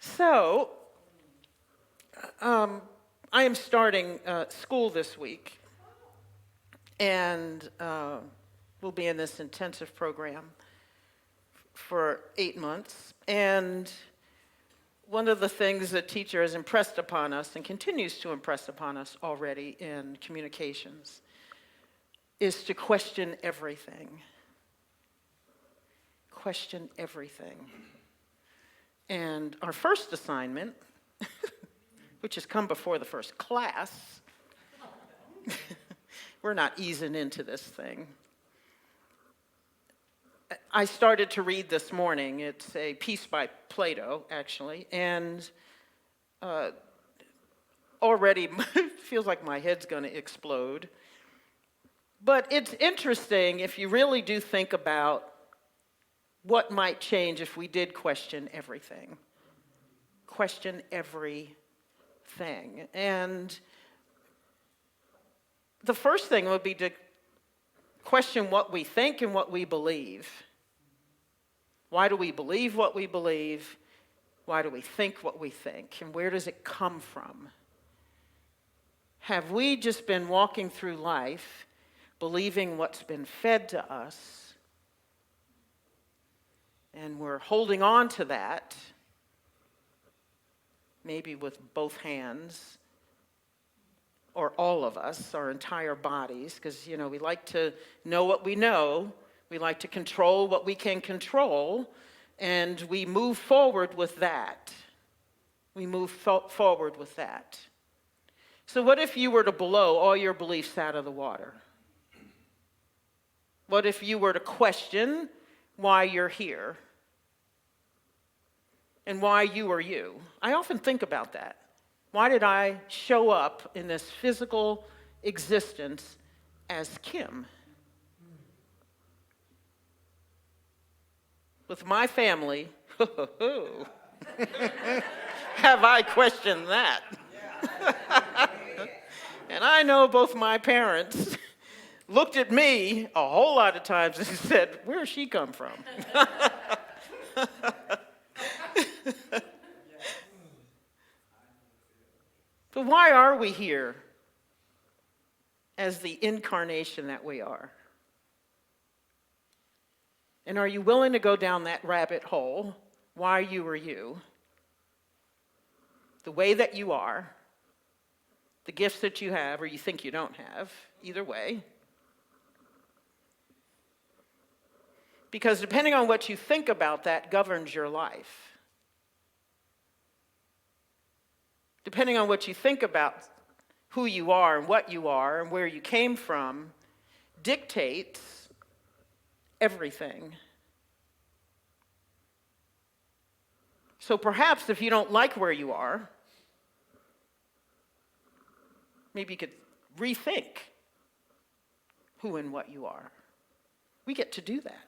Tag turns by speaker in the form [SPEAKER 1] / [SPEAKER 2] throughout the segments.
[SPEAKER 1] So, I am starting school this week, and we'll be in this intensive program for 8 months. And one of the things that teacher has impressed upon us and continues to impress upon us already in communications is to question everything. Question everything. And our first assignment, which has come before the first class, we're not easing into this thing. I started to read this morning. It's a piece by Plato, actually, and already feels like my head's going to explode. But it's interesting if you really do think about what might change if we did question everything. Question everything. And the first thing would be to question what we think and what we believe. Why do we believe what we believe? Why do we think what we think? And where does it come from? Have we just been walking through life believing what's been fed to us, and we're holding on to that, maybe with both hands, or all of us, our entire bodies, because, we like to know what we know, we like to control what we can control, and we move forward with that. We move forward with that. So what if you were to blow all your beliefs out of the water? What if you were to question why you're here and why you are you? I often think about that. Why did I show up in this physical existence as Kim? With my family, have I questioned that? And I know both my parents looked at me a whole lot of times and said, where's she come from? But why are we here as the incarnation that we are? And are you willing to go down that rabbit hole, why you are you, the way that you are, the gifts that you have or you think you don't have, either way? Because depending on what you think about that governs your life. Depending on what you think about who you are and what you are and where you came from dictates everything. So perhaps if you don't like where you are, maybe you could rethink who and what you are. We get to do that.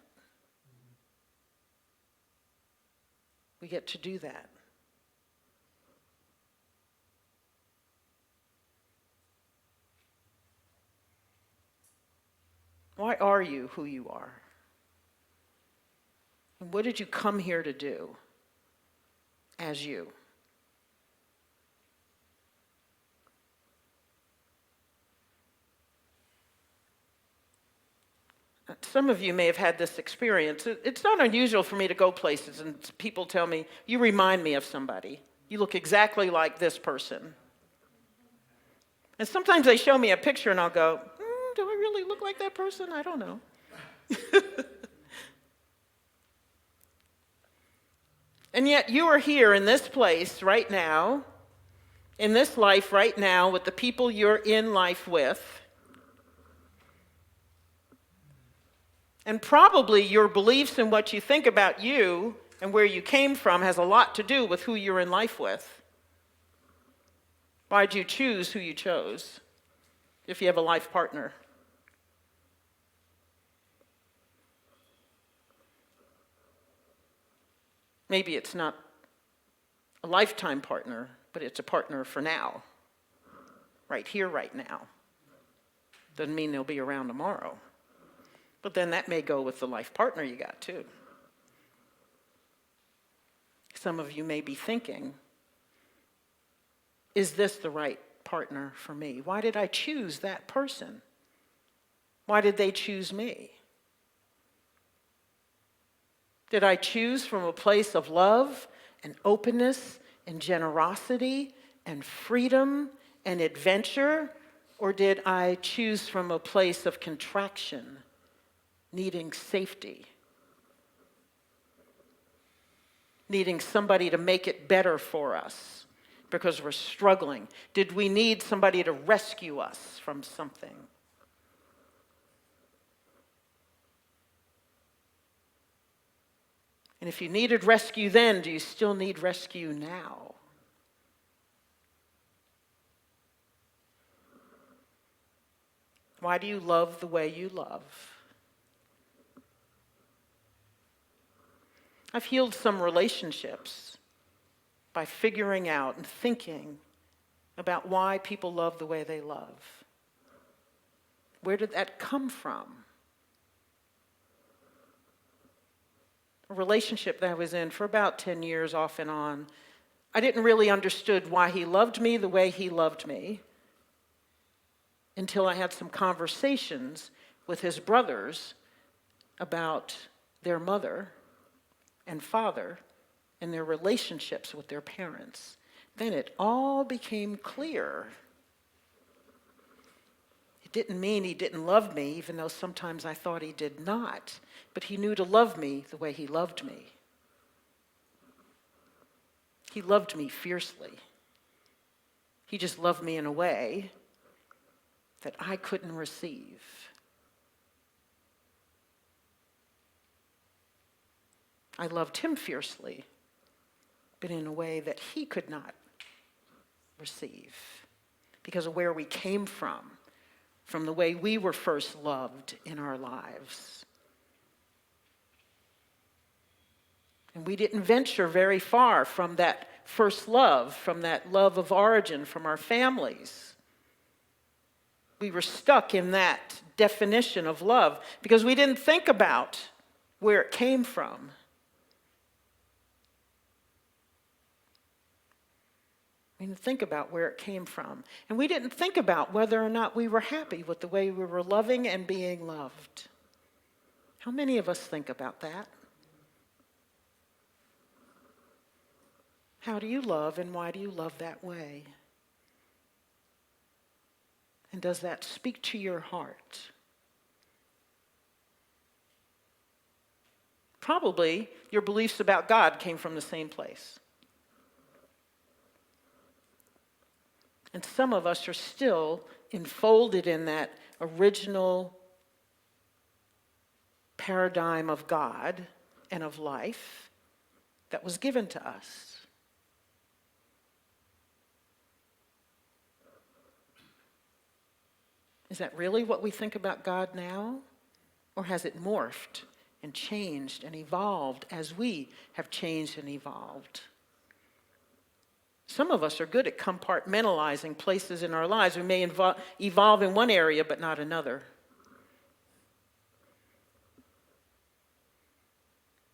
[SPEAKER 1] We get to do that. Why are you who you are? And what did you come here to do as you? Some of you may have had this experience. It's not unusual for me to go places and people tell me, you remind me of somebody. You look exactly like this person. And sometimes they show me a picture and I'll go, do I really look like that person? I don't know. And yet you are here in this place right now, in this life right now, with the people you're in life with. And probably your beliefs and what you think about you and where you came from has a lot to do with who you're in life with. Why'd you choose who you chose if you have a life partner? Maybe it's not a lifetime partner, but it's a partner for now. Right here, right now. Doesn't mean they'll be around tomorrow. But then that may go with the life partner you got too. Some of you may be thinking, is this the right partner for me? Why did I choose that person? Why did they choose me? Did I choose from a place of love and openness and generosity and freedom and adventure? Or did I choose from a place of contraction, needing safety, needing somebody to make it better for us because we're struggling? Did we need somebody to rescue us from something? And if you needed rescue then, do you still need rescue now? Why do you love the way you love? I've healed some relationships by figuring out and thinking about why people love the way they love. Where did that come from? A relationship that I was in for about 10 years off and on, I didn't really understand why he loved me the way he loved me until I had some conversations with his brothers about their mother and father and their relationships with their parents. Then it all became clear. It didn't mean he didn't love me, even though sometimes I thought he did not, but he knew to love me the way he loved me. He loved me fiercely. He just loved me in a way that I couldn't receive. I loved him fiercely, but in a way that he could not receive because of where we came from the way we were first loved in our lives. And we didn't venture very far from that first love, from that love of origin, from our families. We were stuck in that definition of love because we didn't think about where it came from. We didn't think about where it came from. And we didn't think about whether or not we were happy with the way we were loving and being loved. How many of us think about that? How do you love and why do you love that way? And does that speak to your heart? Probably your beliefs about God came from the same place. And some of us are still enfolded in that original paradigm of God and of life that was given to us. Is that really what we think about God now? Or has it morphed and changed and evolved as we have changed and evolved? Some of us are good at compartmentalizing places in our lives. We may evolve in one area, but not another.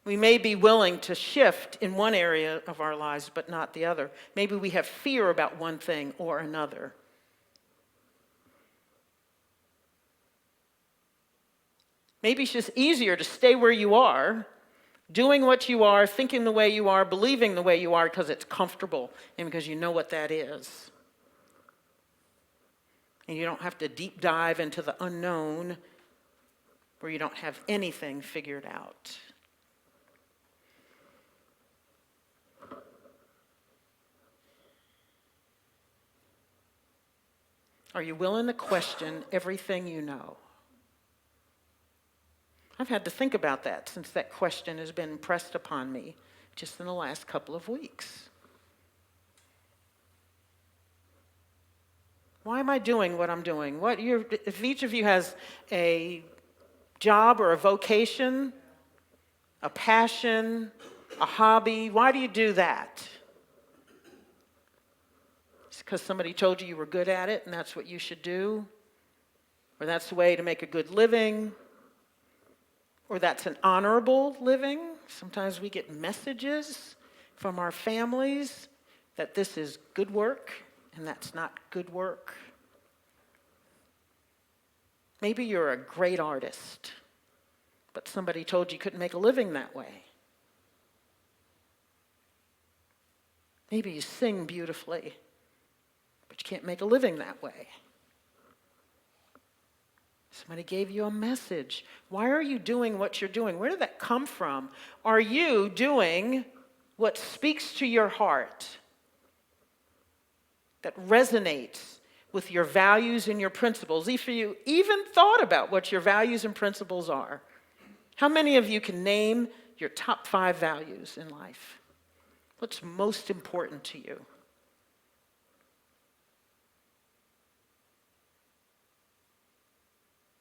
[SPEAKER 1] We may be willing to shift in one area of our lives, but not the other. Maybe we have fear about one thing or another. Maybe it's just easier to stay where you are, doing what you are, thinking the way you are, believing the way you are because it's comfortable and because you know what that is. And you don't have to deep dive into the unknown where you don't have anything figured out. Are you willing to question everything you know? I've had to think about that since that question has been pressed upon me just in the last couple of weeks. Why am I doing what I'm doing? If each of you has a job or a vocation, a passion, a hobby, why do you do that? It's because somebody told you you were good at it and that's what you should do? Or that's the way to make a good living? Or that's an honorable living? Sometimes we get messages from our families that this is good work and that's not good work. Maybe you're a great artist, but somebody told you couldn't make a living that way. Maybe you sing beautifully, but you can't make a living that way. Somebody gave you a message. Why are you doing what you're doing? Where did that come from? Are you doing what speaks to your heart, that resonates with your values and your principles? If you even thought about what your values and principles are, how many of you can name your top 5 values in life? What's most important to you?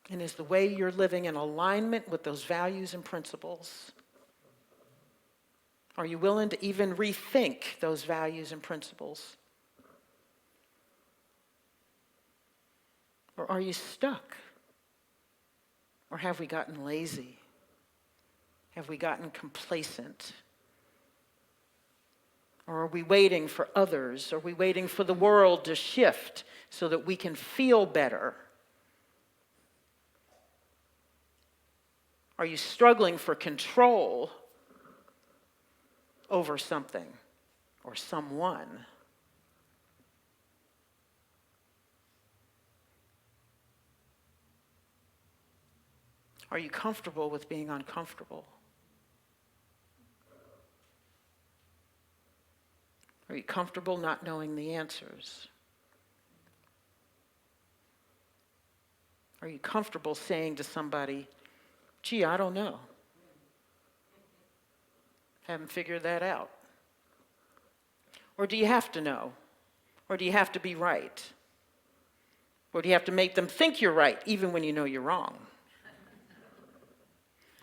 [SPEAKER 1] And is the way you're living in alignment with those values and principles? Are you willing to even rethink those values and principles? Or are you stuck? Or have we gotten lazy? Have we gotten complacent? Or are we waiting for others? Are we waiting for the world to shift so that we can feel better? Are you struggling for control over something or someone? Are you comfortable with being uncomfortable? Are you comfortable not knowing the answers? Are you comfortable saying to somebody, gee, I don't know. Haven't figured that out. Or do you have to know? Or do you have to be right? Or do you have to make them think you're right, even when you know you're wrong?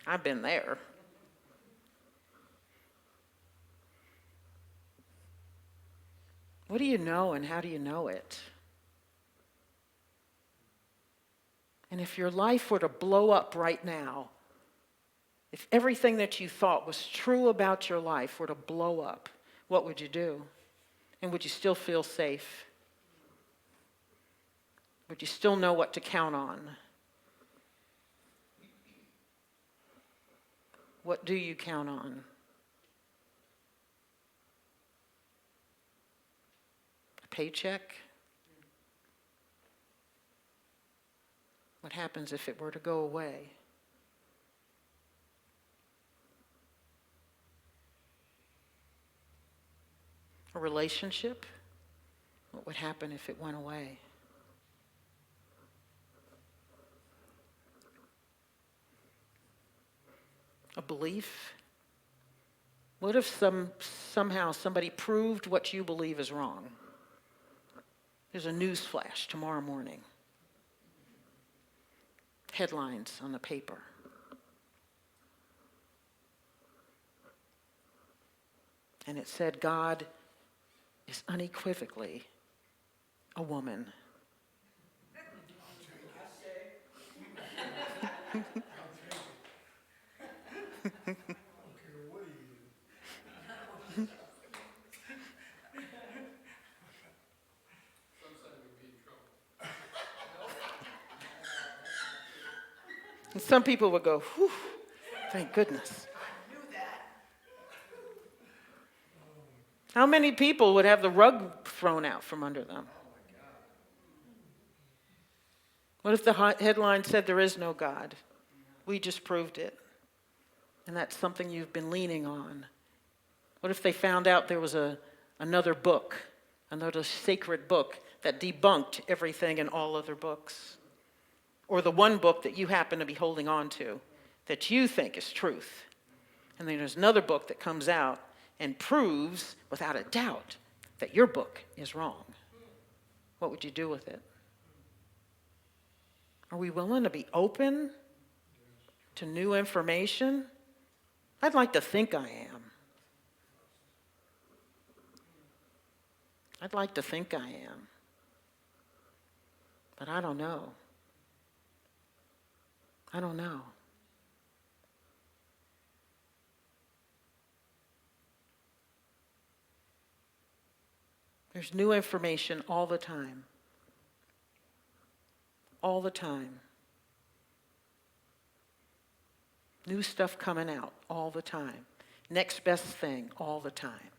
[SPEAKER 1] I've been there. What do you know and how do you know it? And if your life were to blow up right now, if everything that you thought was true about your life were to blow up, what would you do? And would you still feel safe? Would you still know what to count on? What do you count on? A paycheck? What happens if it were to go away? A relationship? What would happen if it went away? A belief? What if somehow somebody proved what you believe is wrong? There's a news flash tomorrow morning. Headlines on the paper. And it said, God is unequivocally a woman. And some people would go, whew, thank goodness. How many people would have the rug thrown out from under them? What if the headline said there is no God? We just proved it. And that's something you've been leaning on. What if they found out there was another book, another sacred book that debunked everything in all other books? Or the one book that you happen to be holding on to that you think is truth. And then there's another book that comes out and proves without a doubt that your book is wrong. What would you do with it? Are we willing to be open to new information? I'd like to think I am. I'd like to think I am. But I don't know. I don't know. There's new information all the time. All the time. New stuff coming out all the time. Next best thing all the time.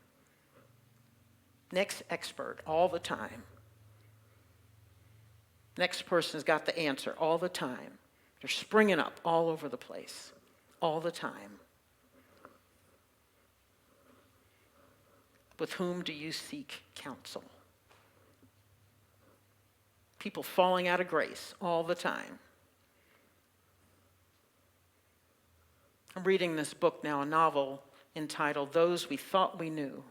[SPEAKER 1] Next expert all the time. Next person's got the answer all the time. They're springing up all over the place all the time. With whom do you seek counsel? People falling out of grace all the time. I'm reading this book now, a novel entitled Those We Thought We Knew.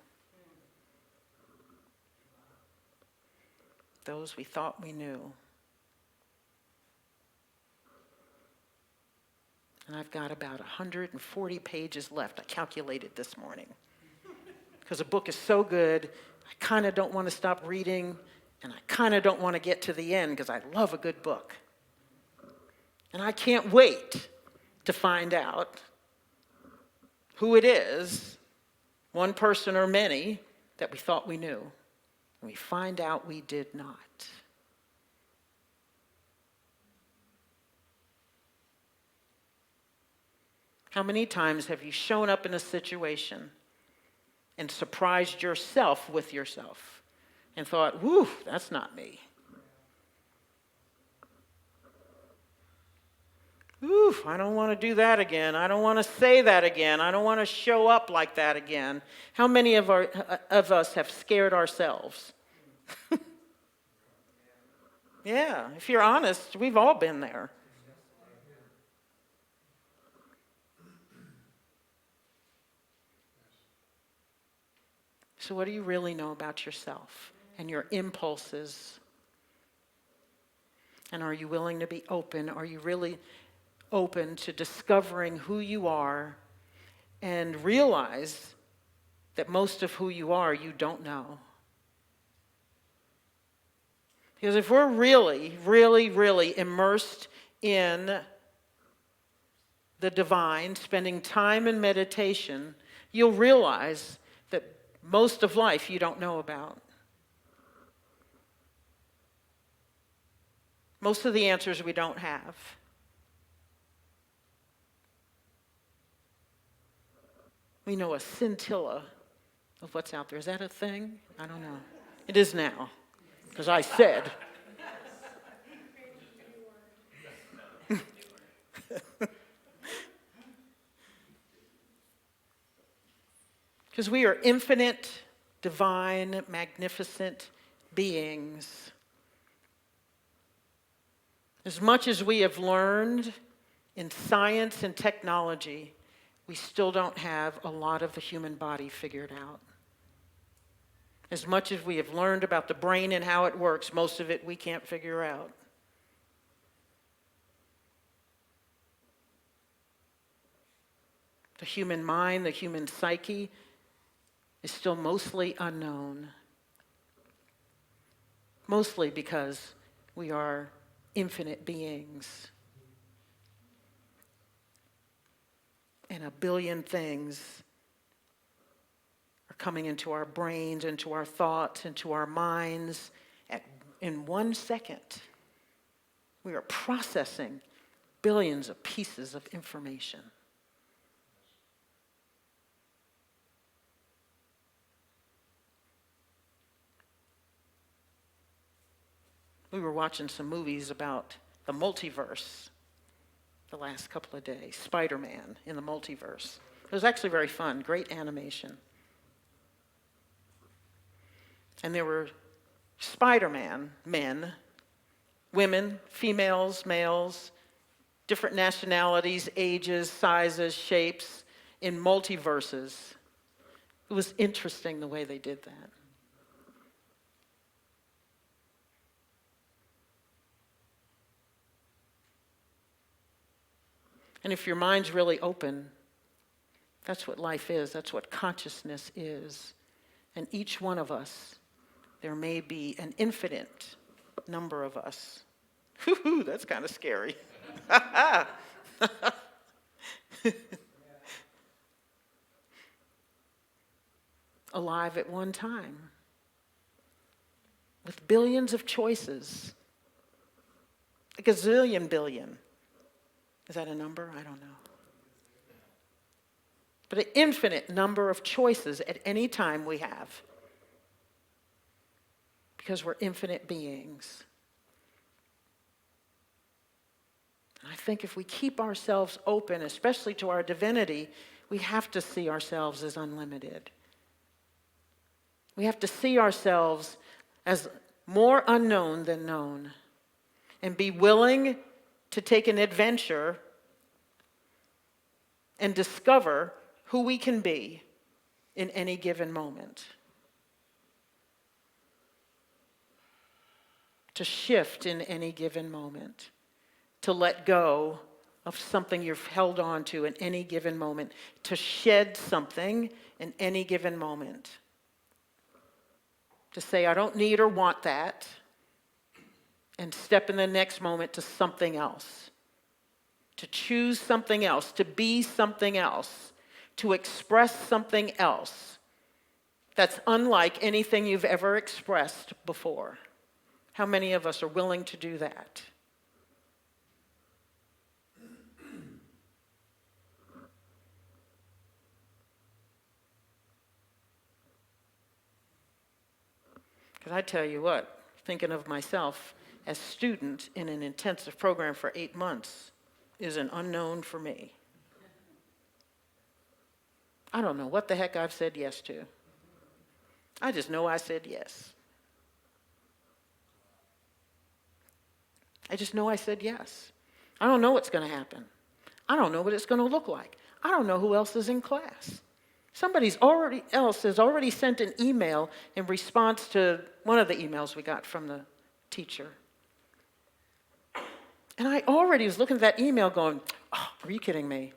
[SPEAKER 1] Those We Thought We Knew. And I've got about 140 pages left. I calculated this morning. Because the book is so good, I kind of don't want to stop reading, and I kind of don't want to get to the end because I love a good book. And I can't wait to find out who it is, one person or many, that we thought we knew. And we find out we did not. How many times have you shown up in a situation and surprised yourself with yourself and thought, whew, that's not me. Whew, I don't want to do that again. I don't want to say that again. I don't want to show up like that again. How many of us have scared ourselves? Yeah, if you're honest, we've all been there. So what do you really know about yourself and your impulses? And are you willing to be open? Are you really open to discovering who you are and realize that most of who you are, you don't know? Because if we're really, really, really immersed in the divine, spending time in meditation, you'll realize that most of life you don't know about. Most of the answers we don't have. We know a scintilla of what's out there. Is that a thing? I don't know. It is now, because I said. Because we are infinite, divine, magnificent beings. As much as we have learned in science and technology, we still don't have a lot of the human body figured out. As much as we have learned about the brain and how it works, most of it we can't figure out. The human mind, the human psyche, is still mostly unknown. Mostly because we are infinite beings. And a billion things are coming into our brains, into our thoughts, into our minds. In 1 second, we are processing billions of pieces of information. We were watching some movies about the multiverse the last couple of days. Spider-Man in the multiverse. It was actually very fun, great animation. And there were Spider-Man men, women, females, males, different nationalities, ages, sizes, shapes, in multiverses. It was interesting the way they did that. And if your mind's really open, that's what life is. That's what consciousness is. And each one of us, there may be an infinite number of us. Whew, that's kind of scary. Alive at one time. with billions of choices. A gazillion billion. Is that a number? I don't know. But an infinite number of choices at any time we have. Because we're infinite beings. And I think if we keep ourselves open, especially to our divinity, we have to see ourselves as unlimited. We have to see ourselves as more unknown than known. And be willing to take an adventure and discover who we can be in any given moment. To shift in any given moment. To let go of something you've held on to in any given moment. To shed something in any given moment. To say, I don't need or want that. And step in the next moment to something else. To choose something else. To be something else. To express something else that's unlike anything you've ever expressed before. How many of us are willing to do that? Because I tell you what, thinking of myself as student in an intensive program for 8 months is an unknown for me. I don't know what the heck I've said yes to. I just know I said yes. I just know I said yes. I don't know what's going to happen. I don't know what it's going to look like. I don't know who else is in class. Somebody else has already sent an email in response to one of the emails we got from the teacher. And I already was looking at that email going, oh, are you kidding me?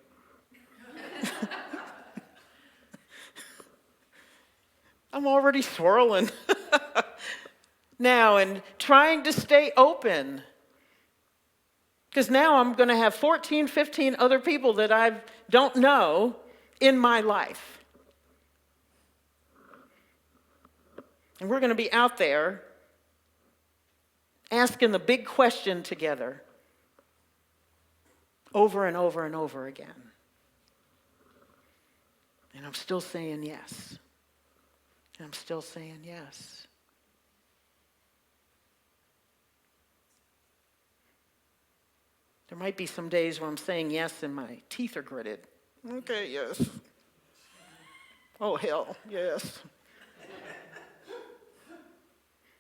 [SPEAKER 1] I'm already swirling now and trying to stay open. Because now I'm going to have 14, 15 other people that I don't know in my life. And we're going to be out there asking the big question together over and over and over again. And I'm still saying yes. And I'm still saying yes. There might be some days where I'm saying yes and my teeth are gritted. Okay, yes. Oh, hell, yes.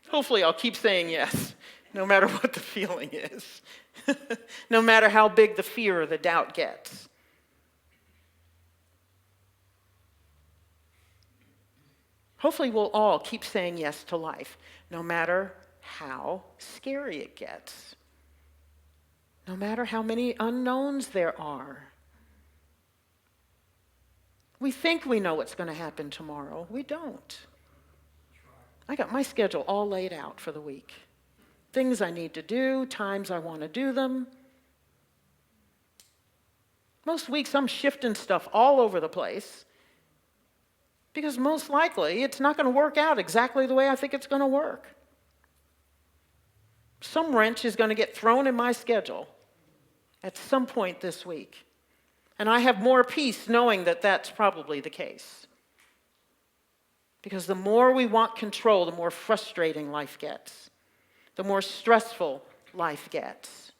[SPEAKER 1] Hopefully I'll keep saying yes, no matter what the feeling is. No matter how big the fear or the doubt gets. Hopefully we'll all keep saying yes to life, no matter how scary it gets. No matter how many unknowns there are. We think we know what's going to happen tomorrow. We don't. I got my schedule all laid out for the week. Things I need to do, times I want to do them. Most weeks I'm shifting stuff all over the place because most likely it's not going to work out exactly the way I think it's going to work. Some wrench is going to get thrown in my schedule at some point this week. And I have more peace knowing that that's probably the case. Because the more we want control, the more frustrating life gets. The more stressful life gets.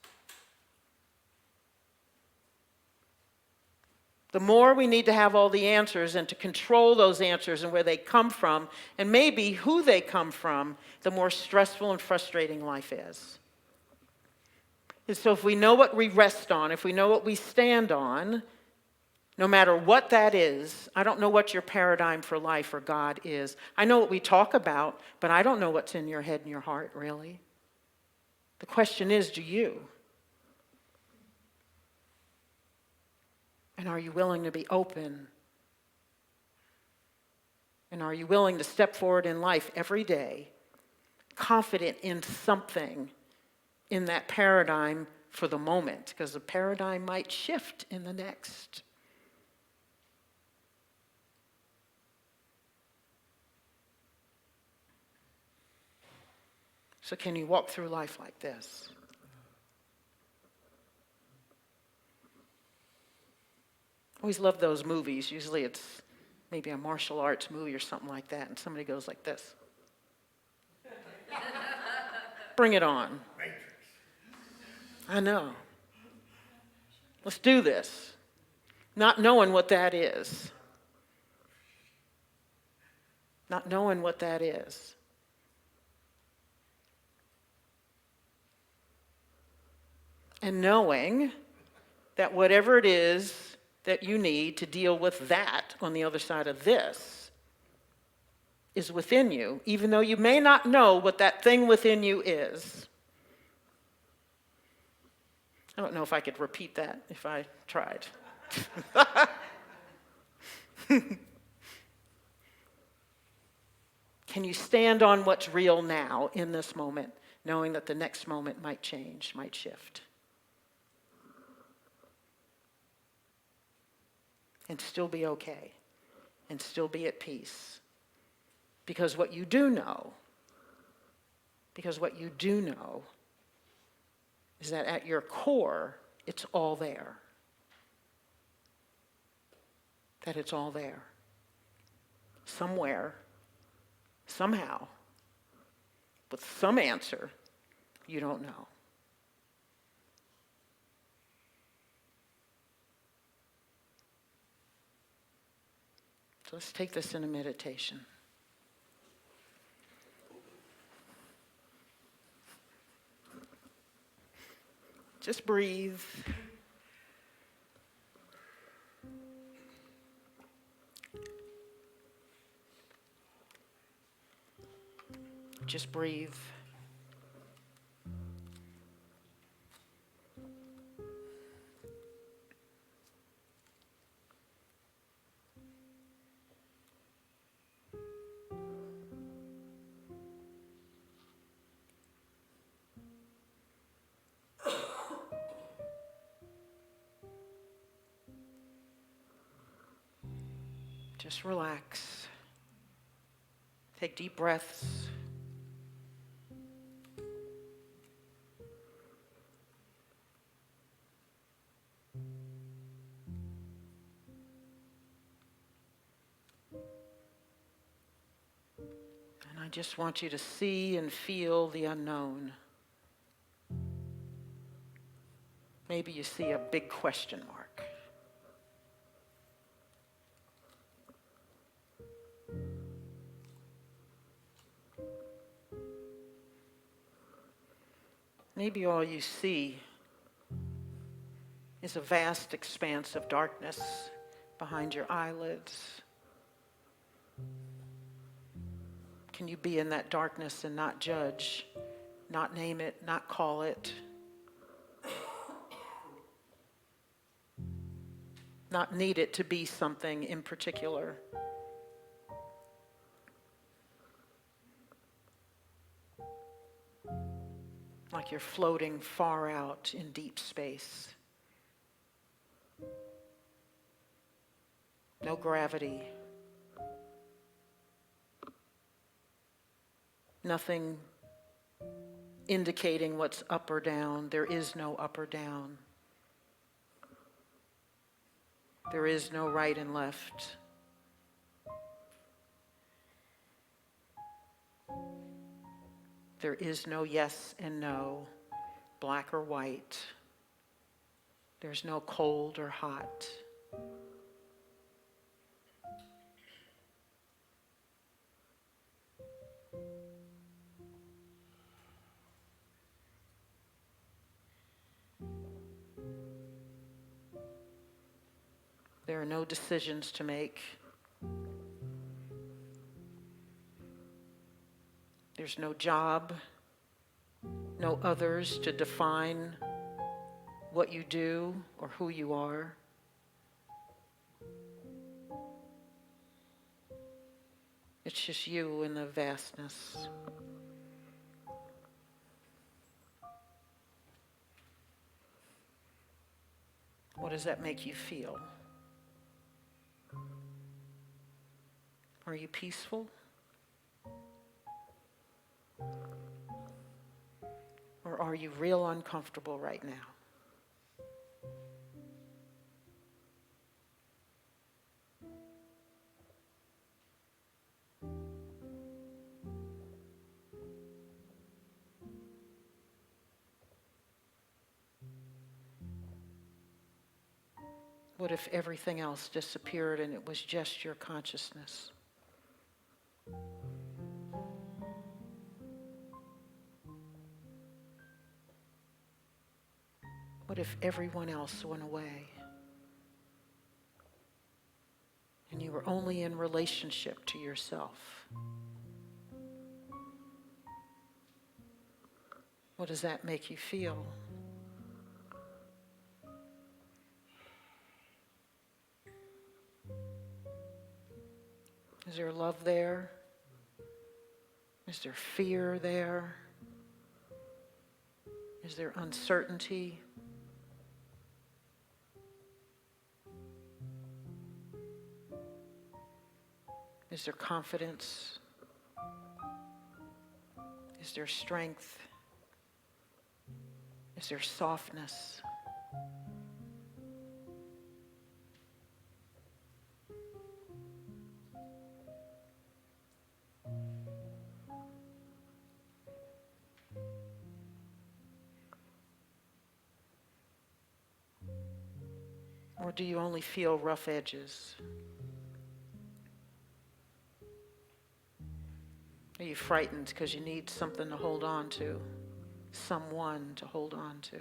[SPEAKER 1] The more we need to have all the answers and to control those answers and where they come from, and maybe who they come from, the more stressful and frustrating life is. And so if we know what we rest on, if we know what we stand on, no matter what that is, I don't know what your paradigm for life or God is. I know what we talk about, but I don't know what's in your head and your heart, really. The question is, do you? And are you willing to be open? And are you willing to step forward in life every day, confident in something in that paradigm for the moment? Because the paradigm might shift in the next. So can you walk through life like this? I always love those movies. Usually it's maybe a martial arts movie or something like that, and somebody goes like this. Bring it on. I know. Let's do this. Not knowing what that is. Not knowing what that is. And knowing that whatever it is that you need to deal with that on the other side of this is within you, even though you may not know what that thing within you is. I don't know if I could repeat that if I tried. Can you stand on what's real now in this moment, knowing that the next moment might change, might shift? And still be okay, and still be at peace. Because what you do know is that at your core, it's all there. That it's all there. Somewhere, somehow, with some answer you don't know. So let's take this in a meditation. Just breathe. Just breathe. Just relax. Take deep breaths. And I just want you to see and feel the unknown. Maybe you see a big question mark. Maybe all you see is a vast expanse of darkness behind your eyelids. Can you be in that darkness and not judge, not name it, not call it, not need it to be something in particular? Like you're floating far out in deep space. No gravity. Nothing indicating what's up or down. There is no up or down. There is no right and left. There is no yes and no, black or white. There's no cold or hot. There are no decisions to make. There's no job, no others to define what you do or who you are. It's just you in the vastness. What does that make you feel? Are you peaceful? Or are you real uncomfortable right now? What if everything else disappeared and it was just your consciousness? What if everyone else went away and you were only in relationship to yourself? What does that make you feel? Is there love there? Is there fear there? Is there uncertainty? Is there confidence? Is there strength? Is there softness? Or do you only feel rough edges? Are you frightened because you need something to hold on to? Someone to hold on to?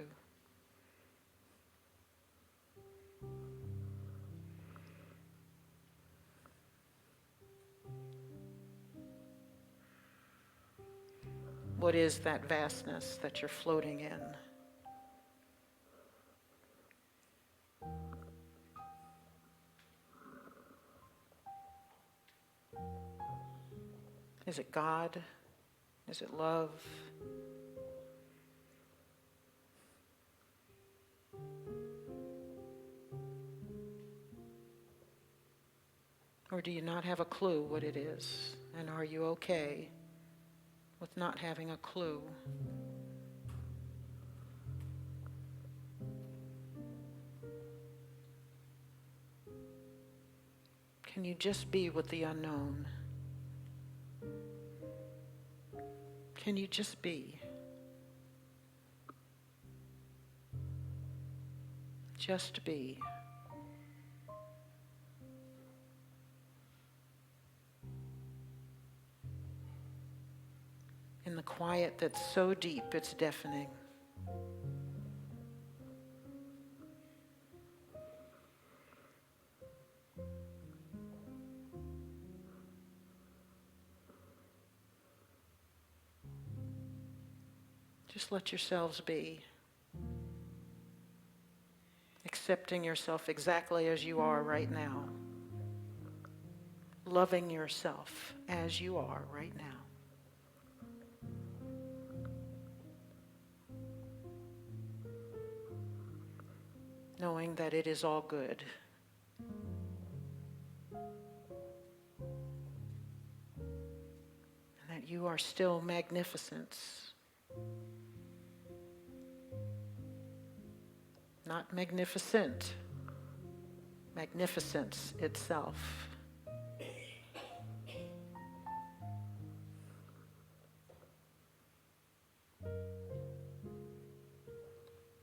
[SPEAKER 1] What is that vastness that you're floating in? Is it God? Is it love? Or do you not have a clue what it is? And are you okay with not having a clue? Can you just be with the unknown? Can you just be? Just be. In the quiet that's so deep it's deafening. Just let yourselves be. Accepting yourself exactly as you are right now. Loving yourself as you are right now. Knowing that it is all good. And that you are still magnificence. Not magnificent. Magnificence itself.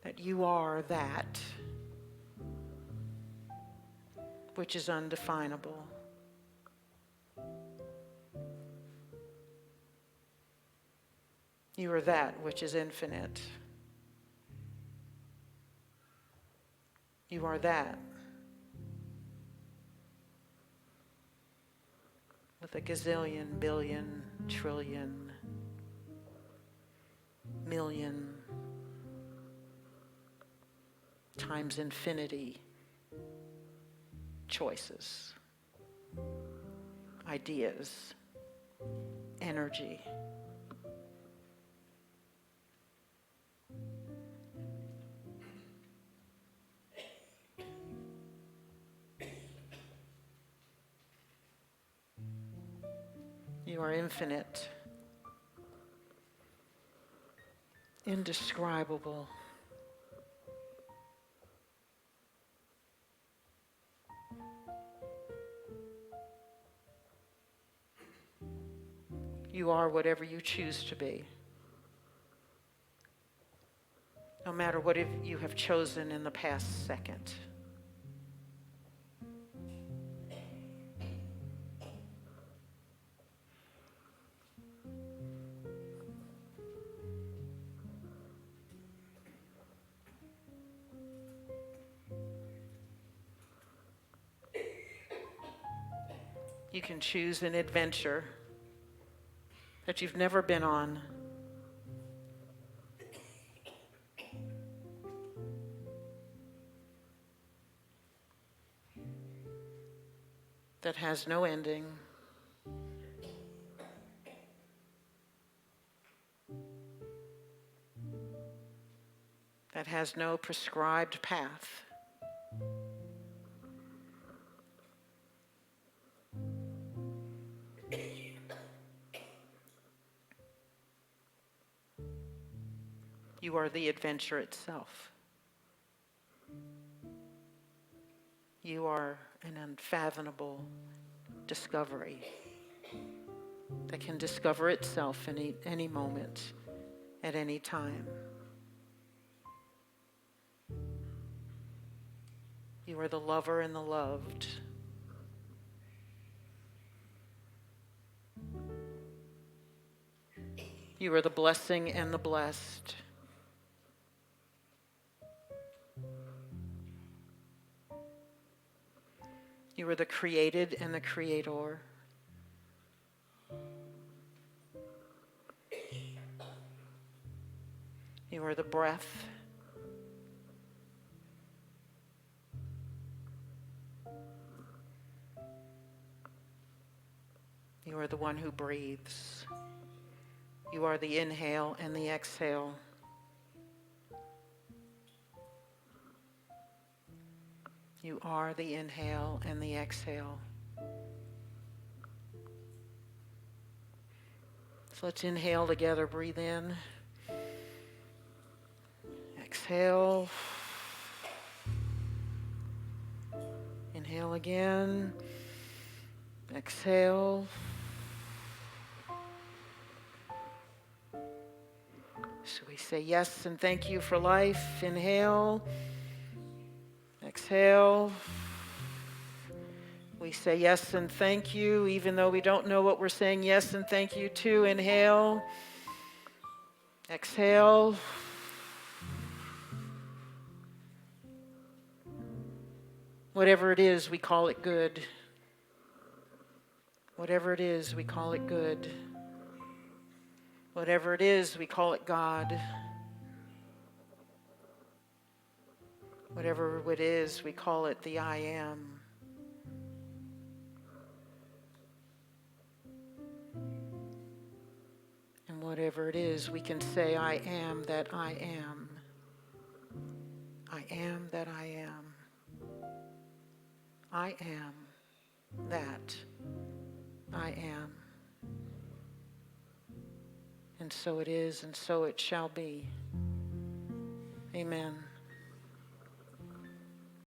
[SPEAKER 1] That you are that which is undefinable. You are that which is infinite. You are that with a gazillion, billion, trillion, million times infinity choices, ideas, energy. You are infinite indescribable. You are whatever you choose to be. No matter what you have chosen in the past second. You can choose an adventure that you've never been on. That has no ending. That has no prescribed path. You are the adventure itself. You are an unfathomable discovery that can discover itself in any moment, at any time. You are the lover and the loved. You are the blessing and the blessed. You are the created and the creator. You are the breath. You are the one who breathes. You are the inhale and the exhale. You are the inhale and the exhale. So let's inhale together, breathe in. Exhale. Inhale again. Exhale. So we say yes and thank you for life. Inhale. Exhale. We say yes and thank you, even though we don't know what we're saying yes and thank you to. Inhale. Exhale. Whatever it is, we call it good. Whatever it is, we call it good. Whatever it is, we call it God. Whatever it is, we call it the I am. And whatever it is, we can say, I am that I am. I am that I am. I am that I am. And so it is, and so it shall be. Amen.